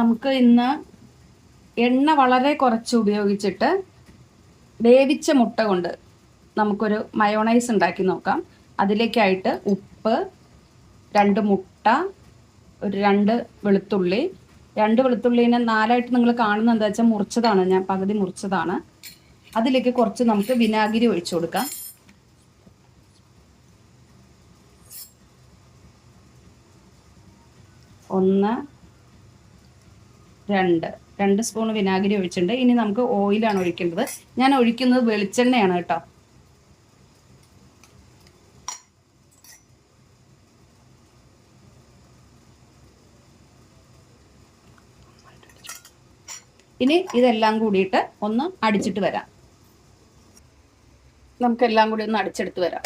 നമുക്ക് ഇന്ന് എണ്ണ വളരെ കുറച്ച് ഉപയോഗിച്ചിട്ട് വേവിച്ച മുട്ട കൊണ്ട് നമുക്കൊരു മയോണൈസ് ഉണ്ടാക്കി നോക്കാം. അതിലേക്കായിട്ട് ഉപ്പ്, 2 മുട്ട, ഒരു 2 വെളുത്തുള്ളി. 2 വെളുത്തുള്ളിനെ 4ആയിട്ട് നിങ്ങൾ കാണുന്നത് എന്താ വെച്ചാൽ മുറിച്ചതാണ്, ഞാൻ പകുതി മുറിച്ചതാണ്. അതിലേക്ക് കുറച്ച് നമുക്ക് വിനാഗിരി ഒഴിച്ചു കൊടുക്കാം. ഒന്ന്, 2 സ്പൂൺ വിനാഗിരി ഒഴിച്ചിട്ടുണ്ട്. ഇനി നമുക്ക് ഓയിലാണ് ഒഴിക്കേണ്ടത്. ഞാൻ ഒഴിക്കുന്നത് വെളിച്ചെണ്ണയാണ് കേട്ടോ. ഇനി ഇതെല്ലാം കൂടിയിട്ട് ഒന്ന് അടിച്ചിട്ട് വരാം. നമുക്കെല്ലാം കൂടി ഒന്ന് അടിച്ചെടുത്ത് വരാം.